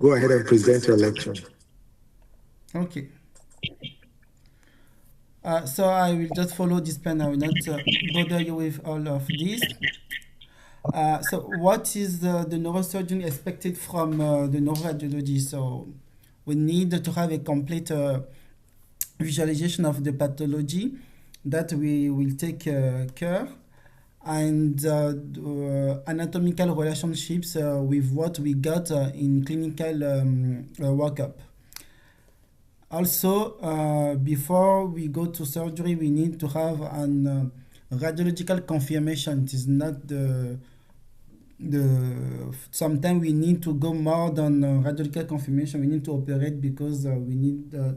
Go ahead and present your lecture. Okay. So I will just follow this plan. I will not bother you with all of this. So what is the neurosurgeon expected from the neuroradiology? So we need to have a complete visualization of the pathology that we will take care, and anatomical relationships with what we got in clinical workup. Also, before we go to surgery, we need to have an radiological confirmation. It is not the sometimes we need to go more than radiological confirmation. We need to operate because we need to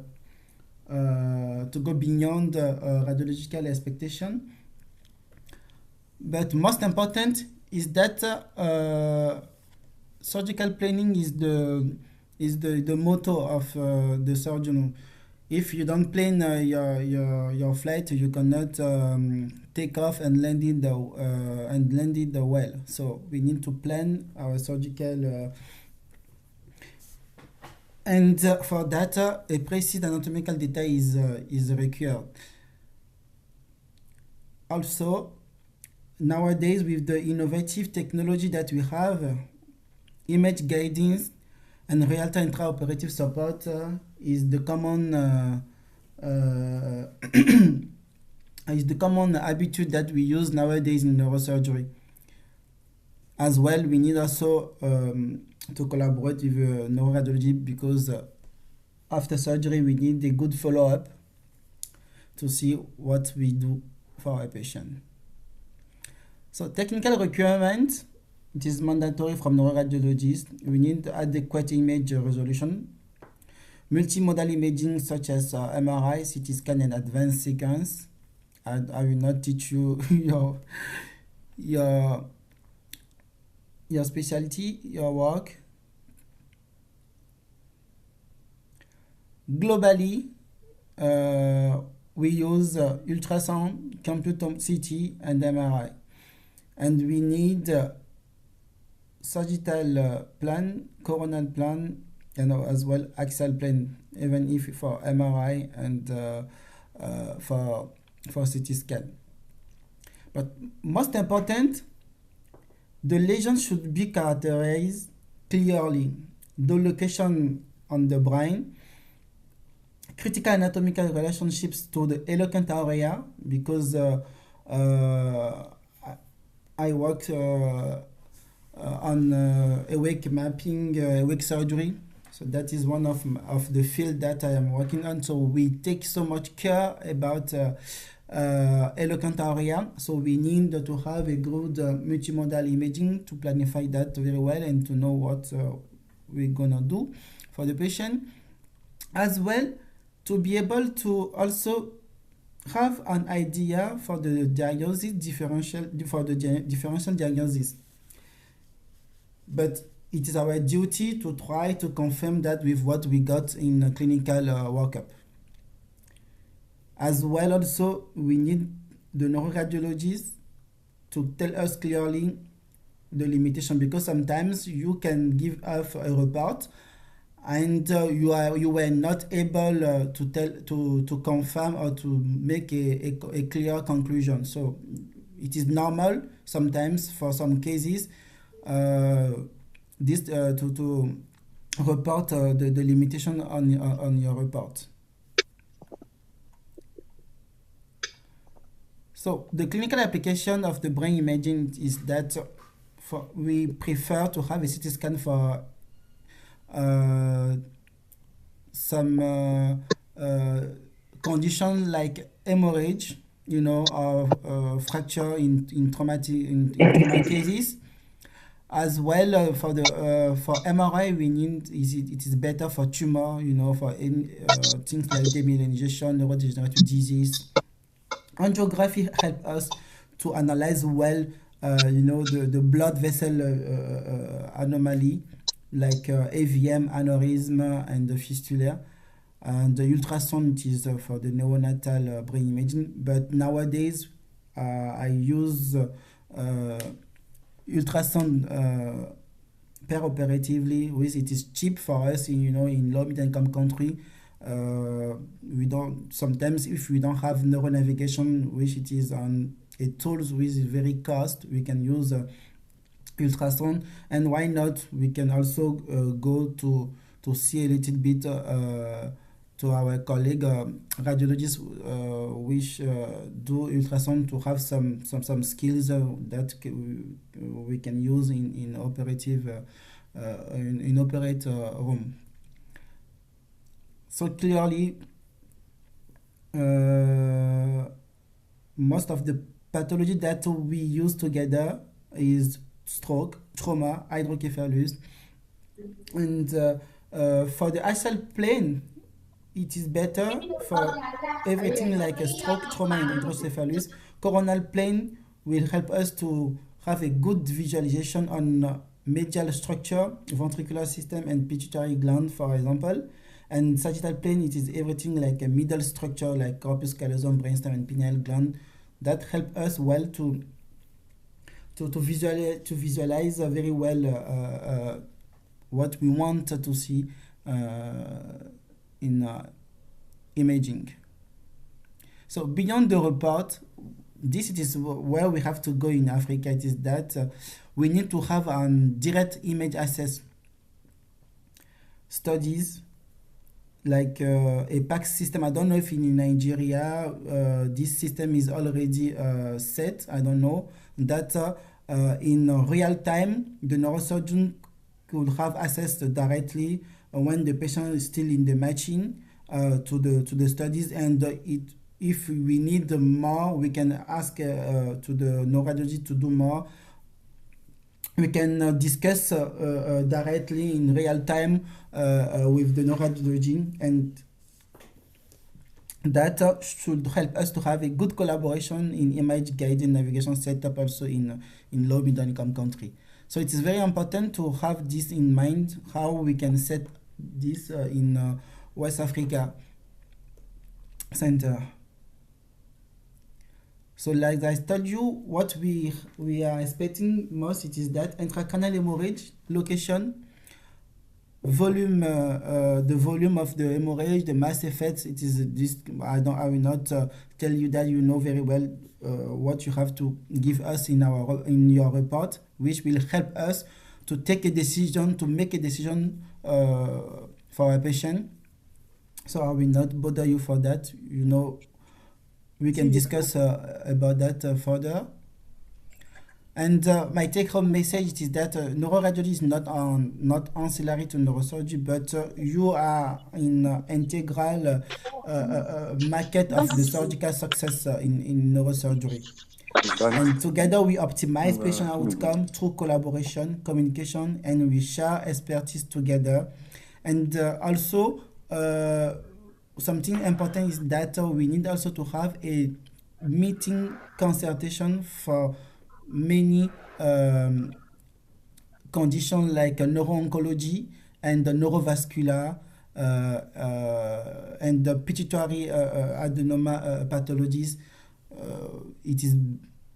go beyond radiological expectation. But most important is that surgical planning is the motto of the surgeon. If you don't plan your flight, you cannot take off and land it well. So we need to plan our surgical and for that a precise anatomical data is required. Also, nowadays with the innovative technology that we have, image guidance and real-time intraoperative support is the common is the common habitude that we use nowadays in neurosurgery. As well, we need also to collaborate with neuroradiology because after surgery we need a good follow-up to see what we do for our patient. So technical requirement, it is mandatory from neuroradiologists. We need adequate image resolution, multimodal imaging such as MRI, CT scan, and advanced sequence. I will not teach you your your specialty, your work. Globally, we use ultrasound, computed CT, and MRI, and we need sagittal plan, coronal plan, and as well axial plane, even if for MRI and for CT scan. But most important, the lesion should be characterized clearly. The location on the brain, critical anatomical relationships to the eloquent area, because I work on awake mapping, awake surgery. So that is one of the field that I am working on. So we take so much care about eloquent area. So we need to have a good multimodal imaging to planify that very well and to know what we're gonna do for the patient. As well, to be able to also have an idea for the differential diagnosis. But it is our duty to try to confirm that with what we got in a clinical workup. As well, also, we need the neuroradiologists to tell us clearly the limitation, because sometimes you can give us a report and you were not able to confirm or to make a clear conclusion. So it is normal sometimes for some cases this to report the limitation on your report. So the clinical application of the brain imaging is that we prefer to have a CT scan for some condition like hemorrhage, or fracture in traumatic cases. As well, for MRI, we need it is better for tumor, for things like demyelinization, neurodegenerative disease. Angiography helps us to analyze well, the blood vessel anomaly, like AVM, aneurysm, and the fistula. And the ultrasound is for the neonatal brain imaging. But nowadays, I use ultrasound per-operatively, which it is cheap for us in, in low-mid-income country. We don't sometimes, if we don't have neural navigation, which it is on a tools which is very cost, we can use ultrasound. And why not, we can also go to see a little bit to our colleague radiologists which do ultrasound, to have some skills that we can use in operative in operate room. So clearly, most of the pathology that we use together is stroke, trauma, hydrocephalus, and for the astral plane, it is better for everything like a stroke, trauma, and hydrocephalus. Coronal plane will help us to have a good visualization on medial structure, ventricular system, and pituitary gland, for example. And sagittal plane, it is everything like a middle structure like corpus callosum, brainstem, and pineal gland that help us well to visualize very well what we want to see in imaging. So beyond the report, this it is where we have to go in Africa. It is that we need to have direct image access studies like a PAC system. I don't know if in Nigeria this system is already set. I don't know. That in real time, the neurosurgeon could have access directly when the patient is still in the machine to the studies, and if we need more, we can ask to the neuroradiologist to do more. We can discuss directly in real time with the neuroradiology, and that should help us to have a good collaboration in image guided navigation setup also in low middle income country. So it is very important to have this in mind, how we can set this in West Africa Center. So like I told you, what we are expecting most, it is that intracranial hemorrhage location, volume, the volume of the hemorrhage, the mass effects. It is this. I will not tell you that, you know very well what you have to give us in your report, which will help us to make a decision for a patient. So I will not bother you for that. You know, we can discuss about that further. And my take-home message is that neuroradiology is not ancillary to neurosurgery, but you are in integral market of the surgical success in neurosurgery. And together we optimize patient outcome through collaboration, communication, and we share expertise together. And also, something important is that we need also to have a meeting consultation for many conditions like neuro-oncology and neurovascular and the pituitary adenoma pathologies. It is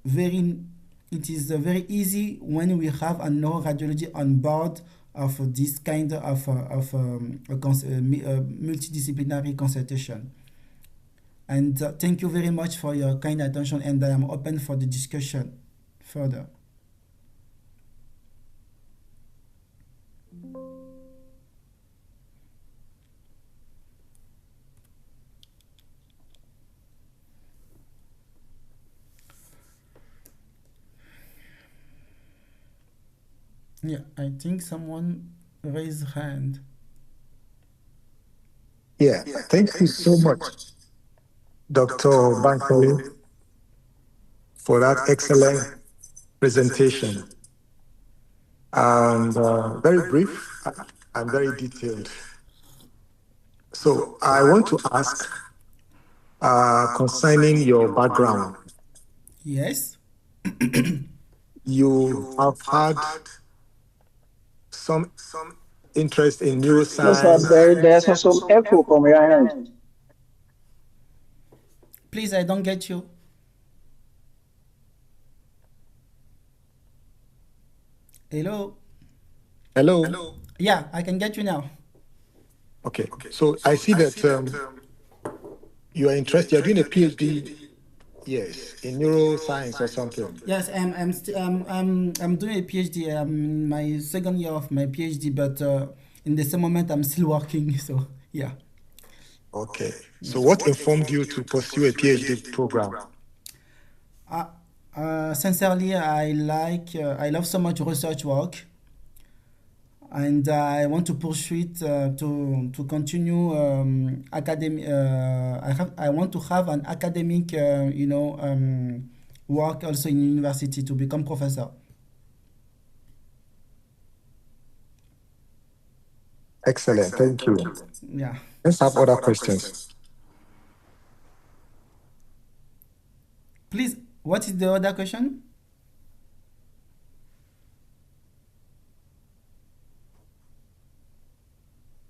very easy when we have a neuroradiology on board of this kind of multidisciplinary consultation. And thank you very much for your kind attention, and I am open for the discussion further. Yeah, I think someone raised hand. Yeah, thank you so much, Dr. Bankole, for that excellent presentation. And very brief and very detailed. So I want to ask concerning your background. Yes. You have had some interest in Yes, neuroscience. there's some echo from your end. Please, I don't get you. Hello? Hello? Yeah, I can get you now. Okay. So I see that you are interested, you're doing a PhD, yes, in neuroscience or something. Yes, I'm doing a PhD. I'm in my second year of my PhD, but in the same moment I'm still working. So yeah. Okay. So what informed you to pursue a PhD program? Sincerely, I love so much research work, and I want to pursue it to continue academic. I want to have an academic, work also in university to become professor. Excellent. Thank you. Yeah. Let's have other questions. Please, what is the other question?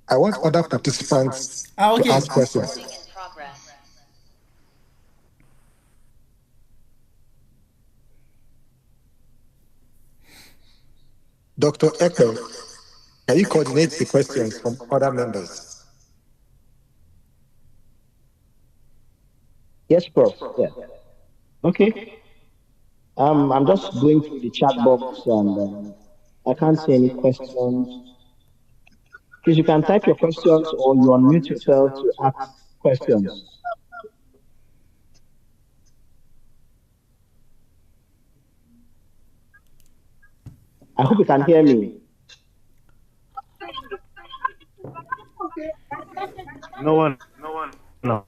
I want other participants to Okay. ask questions. Recording in progress. Dr. Echo, can you coordinate the questions from other members? Yes, Prof. Yeah. Okay. I'm just going through the chat box and I can't see any questions. Please, you can type your questions or you unmute yourself to ask questions. I hope you can hear me. No one. No.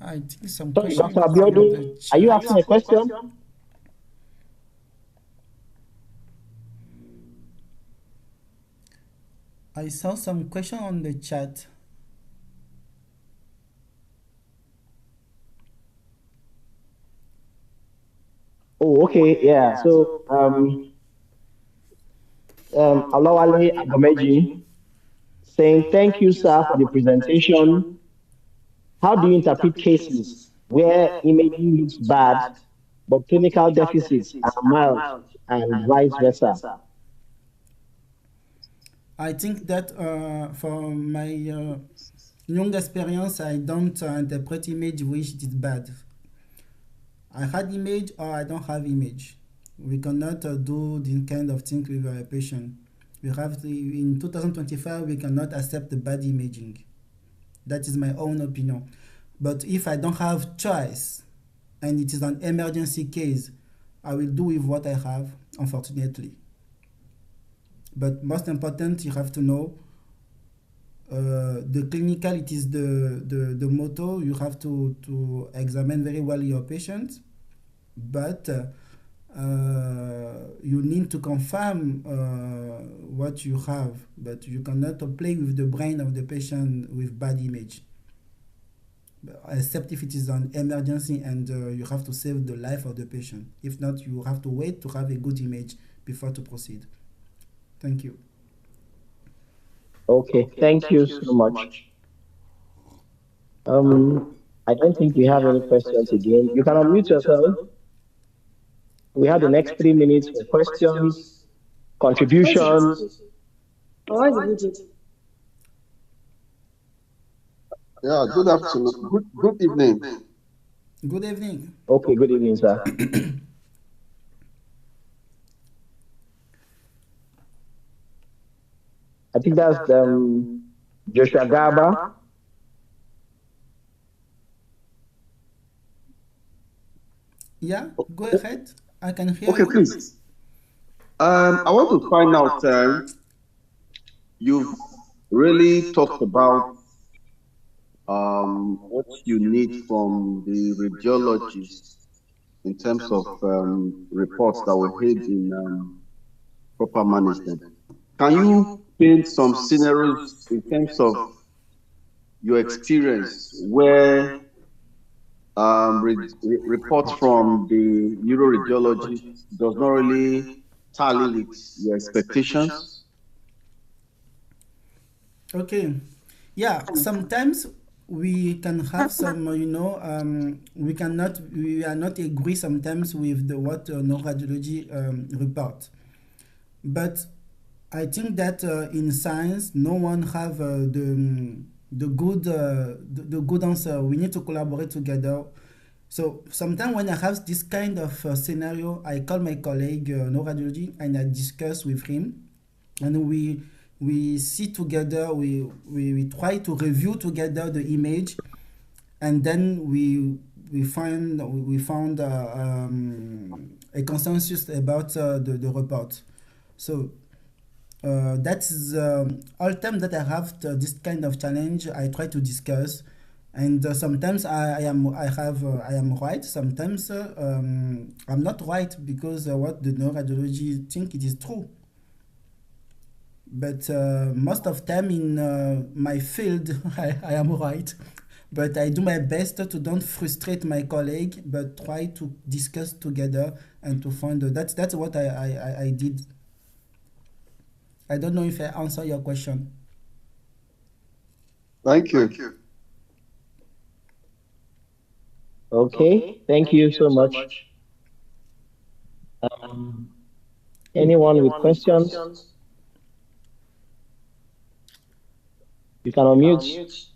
I think some Sorry, question Dr. is in Abiodun, the are you chat. asking a question? I saw some question on the chat. Oh, okay, yeah. So, Alawale Agomeji saying, thank you, sir, for the presentation. How do you interpret cases where imaging looks bad, but clinical deficits are mild and vice versa? I think that from my young experience, I don't interpret image which is bad. I had image or I don't have image. We cannot do this kind of thing with a patient. We have to, in 2025, we cannot accept the bad imaging. That is my own opinion. But if I don't have choice and it is an emergency case, I will do with what I have, unfortunately. But most important, you have to know the clinical, it is the motto. You have to examine very well your patient, but you need to confirm what you have, but you cannot play with the brain of the patient with bad image. Except if it is an emergency and you have to save the life of the patient. If not, you have to wait to have a good image before to proceed. Thank you. Okay, thank you so much. I don't think we have any questions again. You can unmute yourself. We have the next 3 minutes for questions, contributions. Yeah, good afternoon. Good evening. Good evening. Okay, good evening, sir. I think that's Joshua Gaba. Yeah, go ahead. I can hear Okay, you. please. I want to find out, you've really talked about what you need from the radiologist in terms of reports that will aid in proper management. Can you paint some scenarios in terms of your experience where reports from the neuroradiologist does not really tally with your expectations? Okay. Yeah, sometimes we can have some, we are not agree sometimes with the what neuroradiology report. But I think that in science, no one have the good answer. We need to collaborate together. So sometimes when I have this kind of scenario, I call my colleague neuroradiology and I discuss with him, and we sit together. We try to review together the image, and then we found a consensus about the report. So that's all time that I have this kind of challenge. I try to discuss, and sometimes I am right. Sometimes I'm not right because what the neuroradiology think it is true. But most of time in my field, I am right. But I do my best to don't frustrate my colleague, but try to discuss together and to find that's what I did. I don't know if I answer your question. Thank you. Okay, thank you so much. Anyone with questions? You can unmute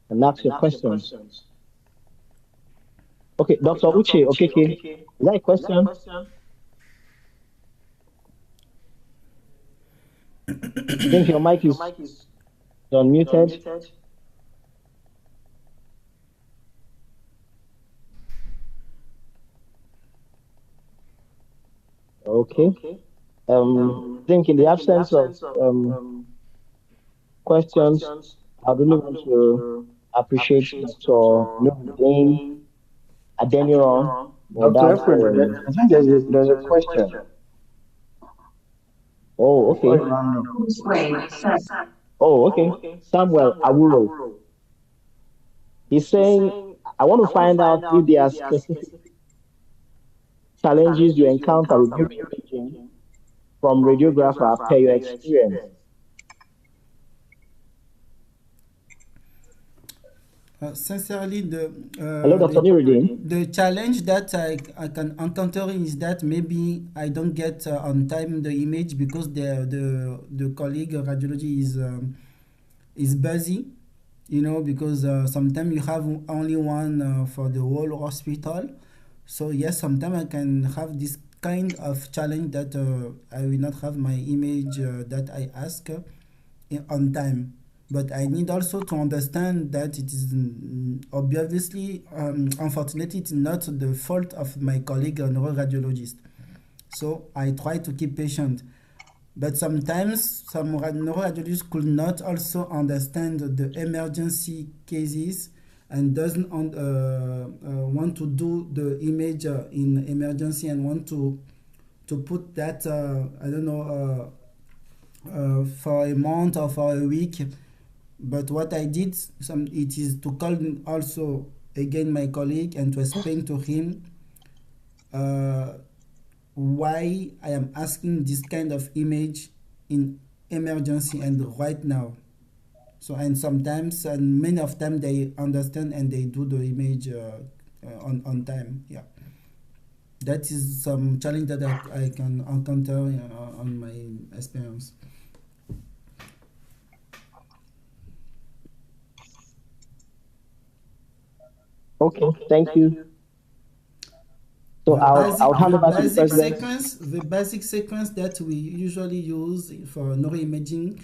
and ask your questions. Okay, Dr. Uche, okay. Is that a question? I think your mic is unmuted. Okay. I think in the absence of questions, I really want to appreciate Dr. Nuruddin Adeniran for Dr. that. Efren, I think there's a question. Oh, okay. Oh, okay. Samuel Awuro. He's saying, I want to find out if there are specific challenges you encounter with neuroimaging from radiographer per your experience. Sincerely, Hello, Dr. Nuruddin. the challenge that I can encounter is that maybe I don't get on time the image because the colleague of radiology is busy, because sometimes you have only one for the whole hospital. So yes, sometimes I can have this kind of challenge that I will not have my image that I ask on time. But I need also to understand that it is obviously, unfortunately, it's not the fault of my colleague neuroradiologist. So I try to keep patient. But sometimes some neuroradiologists could not also understand the emergency cases and doesn't want to do the image in emergency and want to put that I don't know for a month or for a week. But what I did, it is to call also again my colleague and to explain to him why I am asking this kind of image in emergency and right now. So and sometimes and many of them they understand and they do the image on time. Yeah, that is some challenge that I can encounter on my experience. Okay, thank you. So I'll hand over to the president. The basic sequence that we usually use for neuroimaging,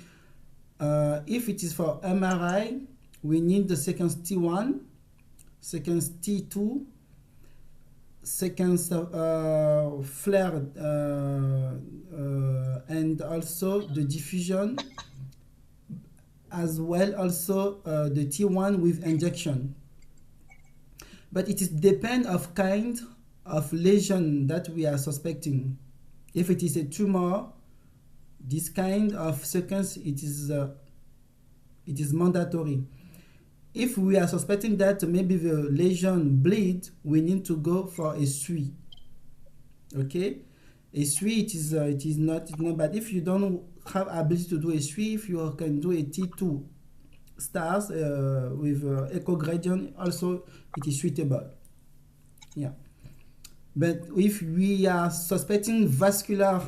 if it is for MRI, we need the sequence T1, sequence T2, sequence flare, and also the diffusion, as well also the T1 with injection. But it is depend of kind of lesion that we are suspecting. If it is a tumor, this kind of sequence it is mandatory. If we are suspecting that maybe the lesion bleed, we need to go for a SUI. Okay, a SUI it is not bad. If you don't have ability to do a SUI, if you can do a T2 stars with echo gradient, also it is suitable. Yeah. But if we are suspecting vascular,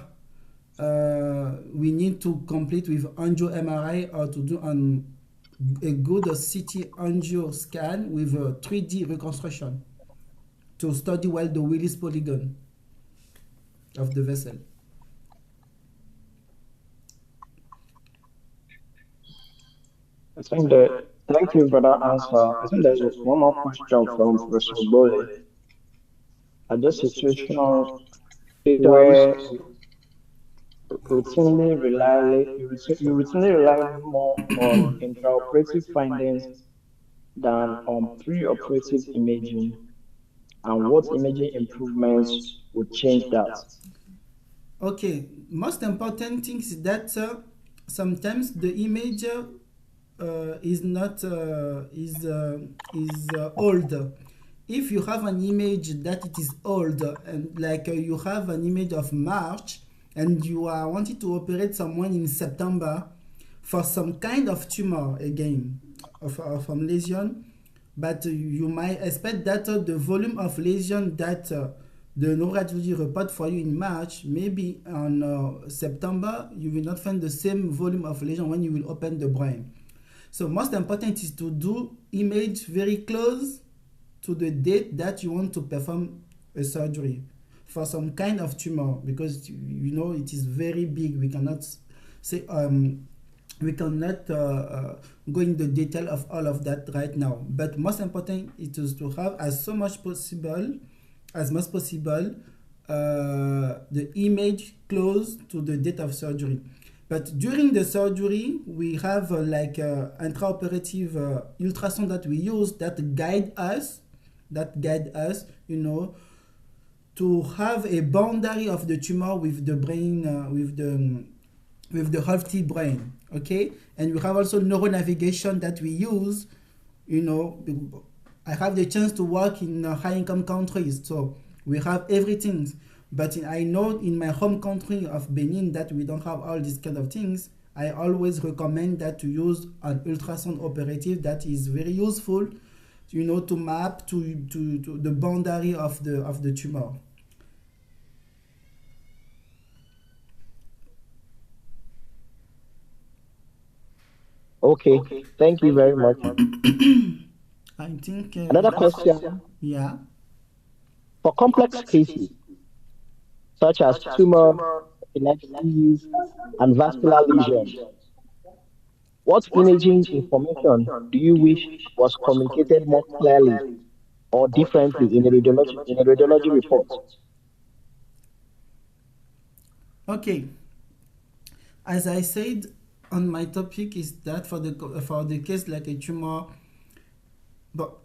we need to complete with angio MRI or to do a good CT angio scan with a 3D reconstruction to study well the Willis polygon of the vessel. I think that, thank you for that answer. I think there's one more question from Professor Bole. Are there situations where you routinely rely more on intraoperative findings than on preoperative imaging, and what imaging improvements would change that? Okay, most important thing is that sometimes the image is not old. If you have an image that it is old, and like you have an image of March, and you are wanting to operate someone in September for some kind of tumor again, of lesion, but you might expect that the volume of lesion that the neuroradiology report for you in March, maybe on September, you will not find the same volume of lesion when you will open the brain. So most important is to do image very close to the date that you want to perform a surgery for some kind of tumor, because you know it is very big. We cannot say we cannot go in the detail of all of that right now. But most important is to have as much possible the image close to the date of surgery. But during the surgery, we have like intraoperative ultrasound that we use that guide us, you know, to have a boundary of the tumor with the brain, with the healthy brain, okay? And we have also neuronavigation that we use, you know. I have the chance to work in high-income countries, so we have everything. But I know in my home country of Benin that we don't have all these kind of things. I always recommend that to use an ultrasound operative that is very useful, you know, to map to the boundary of the tumor. Okay, thank you very much. I think Another question: yeah. for complex cases such as tumor, epilepsies, and vascular lesions, what imaging information do you wish was communicated more clearly or differently in a radiology report? Okay, as I said on my topic is that for the case like a tumor, but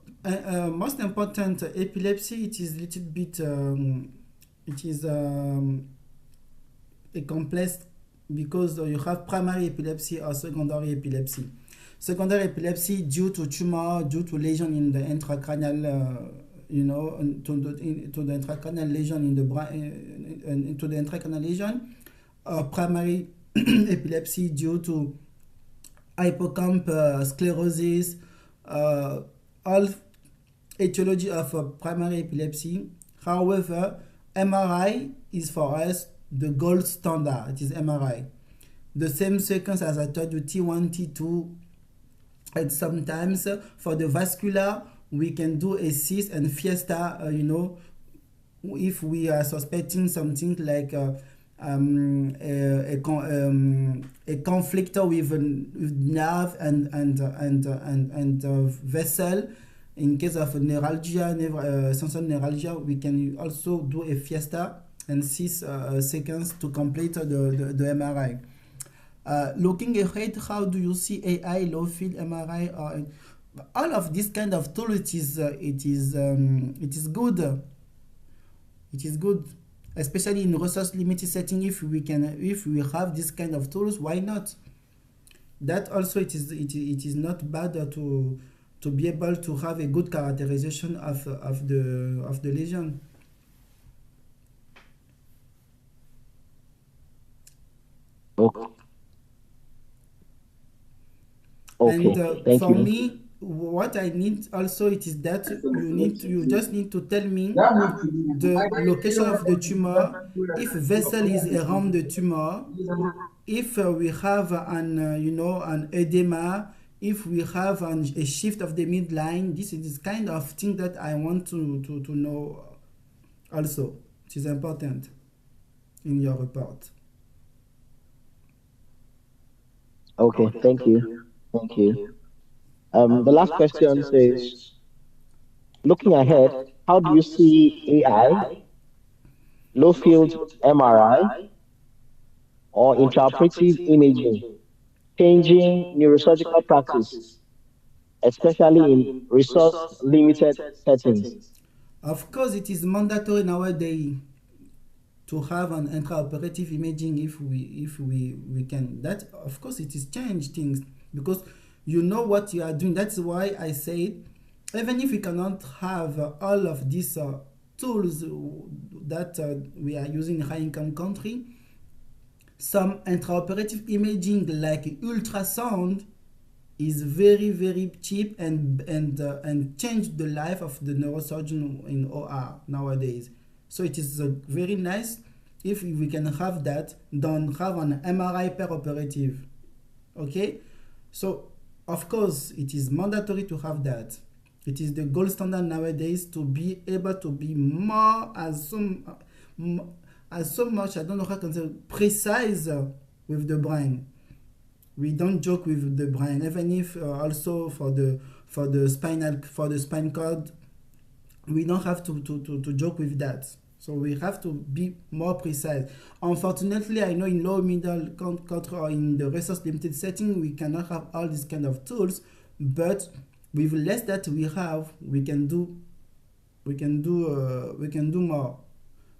most important epilepsy, it is a little bit it is a complex, because you have primary epilepsy or secondary epilepsy. Secondary epilepsy due to tumor, due to lesion in the intracranial, you know, to the intracranial lesion in the brain, into the intracranial lesion. Primary epilepsy due to hippocamp sclerosis, all etiology of primary epilepsy. However, MRI is for us the gold standard. It is MRI. The same sequence as I told you, T1, T2, and sometimes for the vascular, we can do a CIS and Fiesta, you know, if we are suspecting something like a conflict with nerve and vessel. In case of neuralgia, sensory neuralgia, we can also do a Fiesta and 6 seconds to complete the MRI. Looking ahead, how do you see AI, low field MRI, or all of this kind of tool? It is good. It is good, especially in resource limited setting. If we have this kind of tools, why not? That also it is not bad to be able to have a good characterization of the lesion. And Okay, thank for you. me, what I need also it is that you just need to tell me the location of the tumor, if vessel is around the tumor, if we have an edema, if we have a shift of the midline. This is kind of thing that I want to know also. It is important in your report. Okay, thank you. Thank you. The last question says, looking ahead, how do you see AI, low field MRI, or intraoperative imaging changing neurosurgical practice, especially in resource limited settings? Of course, it is mandatory nowadays to have an intraoperative imaging if we can. That of course it is change things, because you know what you are doing. That's why I say, even if we cannot have all of these tools that we are using in high income country, some intraoperative imaging like ultrasound is very very cheap and change the life of the neurosurgeon in OR nowadays. So it is very nice if we can have that, don't have an MRI per operative. Okay, so of course it is mandatory to have that. It is the gold standard nowadays to be able to be more as so much, I don't know how to say, precise with the brain. We don't joke with the brain, even if also for the spine cord, we don't have to joke with that. So we have to be more precise. Unfortunately, I know in low middle country or in the resource limited setting, we cannot have all these kind of tools, but with less that we have, we can do more.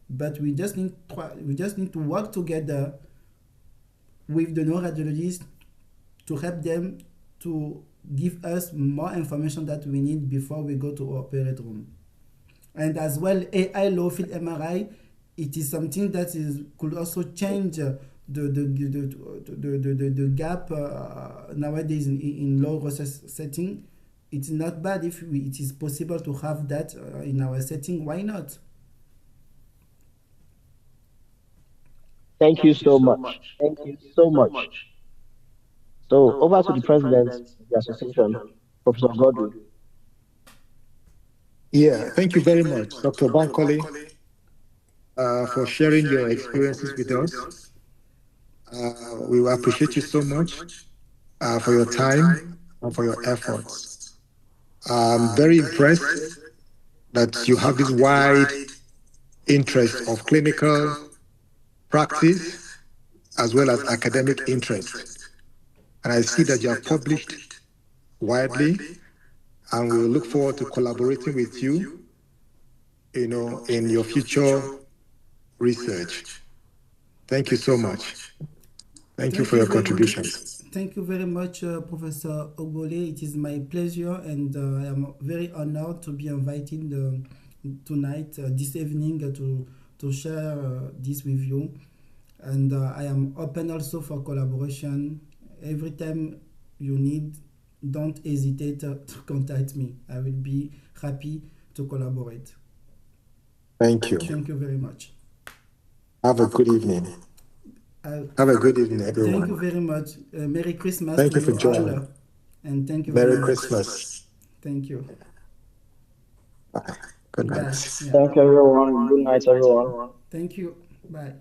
But we just need to work together with the neuroradiologists to help them to give us more information that we need before we go to operate room. And as well, AI low field MRI, it is something that could also change the gap nowadays in low resource setting. It's not bad if it is possible to have that in our setting. Why not? Thank you so much. Thank you so much. So over to the president of the association, Professor Godwin. Yeah, thank you very much, Dr. Bankole, for sharing your experiences with us. We will appreciate you so much for your time and for your efforts. I'm very impressed that you have this wide interest of clinical practice as well as academic interest. And I see that you have published widely, and we will look forward to collaborating with you, in your future research. Thank you so much. Thank you for your contributions. Thank you very much, Professor Ogbole. It is my pleasure, and I am very honored to be invited tonight, this evening, to share this with you. And I am open also for collaboration. Every time you need, don't hesitate to contact me. I will be happy to collaborate. Thank you. Thank you very much. Have a good evening. Have a good evening, everyone. Thank you very much. Merry Christmas. Thank to you for joining. all, and thank you Merry very much. Christmas. Thank you. Bye. Good night. Bye. Yeah. Thank you, everyone. Good night, everyone. Thank you. Bye.